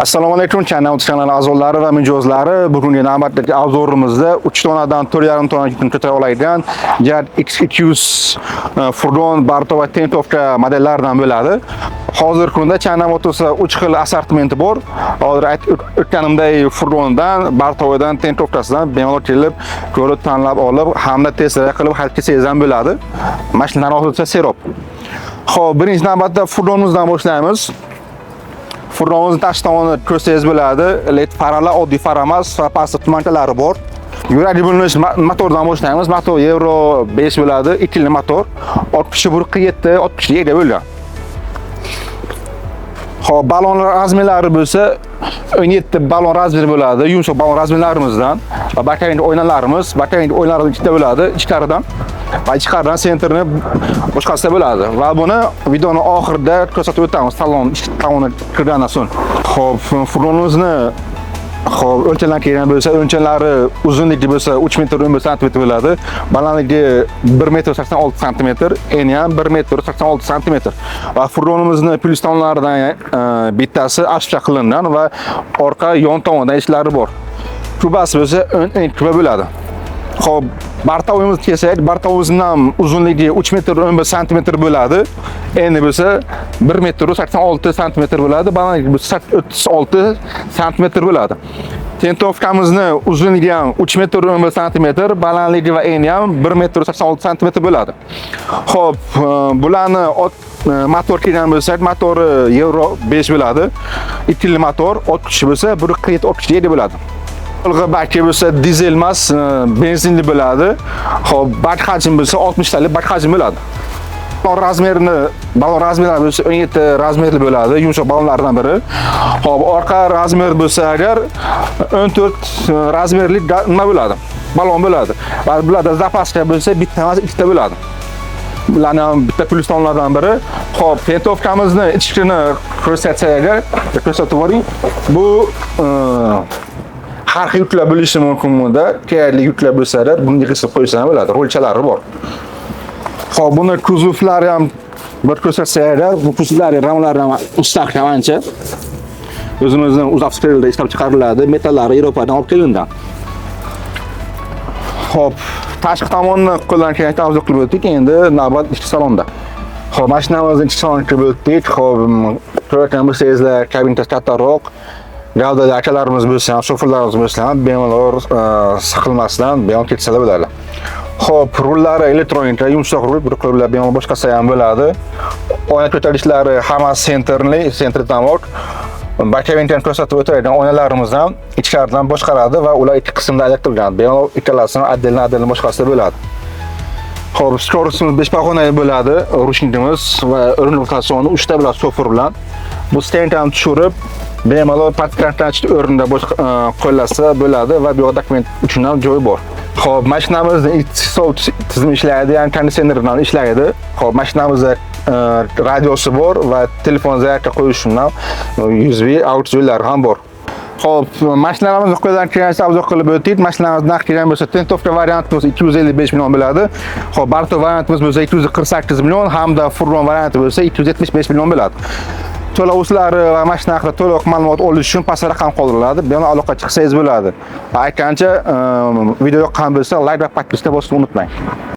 Assalomu alaykum kanal a'zolari va mijozlari. Bugungi navbatdagi obzorimizda 3 tonadan 4,5 tona yukni ko'tara oladigan JAD X200 furgon, Barto va Tentovka modellaridan bo'ladi. Hozirgi kunda China Motorsda 3 xil assortimenti bor. Hozir o'tganimdek furgondan, Barto'dan, Tentovkasidan bemalol kelib, ko'rib tanlab olib, hamda test qilib xarid qilsangiz ham bo'ladi. Mashinalar hozircha serob. Xo'p, birinchi navbatda furgonimizdan boshlaymiz. Furgonimizni tashqi tomoni ko'rsangiz bo'ladi. LED farlar oddiy far emas va pastki tumankalari bor. Yuragi bo'linish motordan boshlaymiz. Motor Euro 5 bo'ladi, 2 yillik motor. 61.7, 67 ga bo'lgan. Xo'p, balon razmerlari bo'lsa 17 balon razmeri bo'ladi. Yumshoq balon razmerlarimizdan va batareyali o'ynalarimiz, batareyali o'yinlar ikkita bo'ladi, ichkaridan va ichkaridan sentrni boshqasida bo'ladi. Va buni videoning oxirida ko'rsatib o'tamiz, salon tomoni kirgandan so'ng. Xo'p, furgonimizni o'lchamlar kelgan bo'lsa, o'lchamlari uzunligi bo'lsa 3 metr 11 sm bo'ladi. Balandligi 1 metr 86 sm, eni ham 1 metr 86 sm. Va furgonimizni plyus tomonlaridan bittasi ashcha qilingan va orqa yon tomonda eshiklari bor. Kubasi bo'lsa 10 kuba bo'ladi. Xo'p, Bartovimizga kelsak, Bartovimizning ham uzunligi 3 metr 11 sm bo'ladi. Eni bo'lsa 1 metr 86 sm bo'ladi, balandligi bo'lsa 36 sm bo'ladi. Tentovkamizni uzunligi ham 3 metr 11 sm, balandligi va eni ham 1 metr 86 sm bo'ladi. Xo'p, bularni motor kelgan bo'lsak, motori Euro 5 bo'ladi. 2 yillik motor, 60 kuchi bo'lsa 1.7 bo'ladi. Bak bo'lsa dizel emas, benzinli bo'ladi. Xo'p, bak hajmi bo'lsa 60 talik bak hajmi bo'ladi. Balon razmerlari bo'lsa 17 razmerli bo'ladi, yumshoq balonlardan biri. Xo'p, orqa razmer bo'lsa agar 14 razmerli nima bo'ladi? Balon bo'ladi. Va bularda zapaska bo'lsa bitta emas, ikkita bo'ladi. Bularning ham bitta plyus tomonlardan biri. Xo'p, Tentovkamizni ichkini ko'rsatsak agar, ko'rsatib yuboring. Bu har xil yuklar bo'lishi mumkin bunda. Kerakli yuklar bo'lsa-da, bunga qisib qo'ysa ham bo'ladi. Rolchalari bor. Xo'p, buni kuzovlari ham bir ko'rsatsak, bu kuzovlari ramlari ham mustahkam ancha. O'zimizning Uzavskrilda ishlab chiqariladi. Metallari Yevropadan olib kelingan. Xo'p, tashqi tomonni qo'ldan kelgancha avzo qilib o'tdik. Endi navbat ichki salonda. Xo'p, mashinamizning ichki saloniga kirib o'tdik. Xo'p, ko'rgan bo'lsangizlar, kabinasi kattaroq. Gavdali akalarimiz bo'lsa ham, shoferlarimiz bo'lsa ham bemalol siqilmasdan bemalol ketsalar bo'ladi. Xo'p, rullari elektronika, yumshoq rul, bir qo'l bilan bemalol boshqasa ham bo'ladi. Oyna ko'tarishlari hammasi sentrdan bor. Batareyani ko'rsatib o'tadigan oynalarimiz ham ichkaridan boshqaradi va ular ikki qismda ajratilgan. Bemalol ikkalasini addeldan boshqasida bo'ladi. Xo'p, skorosimiz 5 pog'onali bo'ladi, rushnikimiz va o'rindiqasi 3 ta bilan sofer bilan. Bu stendni tushirib bemalol parklantirach o'rinda qo'llasa bo'ladi va bu dokument uchun ham joy bor. Xo'p, mashinamizning ichki sovuq tizimi ishlaydi, ya'ni konditsioner bilan ishlaydi. Xo'p, mashinamizda radiosi bor va telefon zaryadga qo'yish uchun ham USB out joylari ham bor. Xo'p, mashinalarimizni qo'ldan kelgancha obzor qilib o'tdik. Mashinamiz narxi kelgan bo'lsa, Tentovka varianti bo'lsa 255 million bo'ladi. Xo'p, Barto variantimiz bo'lsa 248 million, hamda furgon varianti bo'lsa 275 million bo'ladi. To'lovlari va mashina haqida to'liq ma'lumot olish uchun pastda raqam qoldiriladi. Bilan aloqa chiqsangiz bo'ladi. Aytgancha, video yoqqan bo'lsa, like va podpiska bosishni unutmang.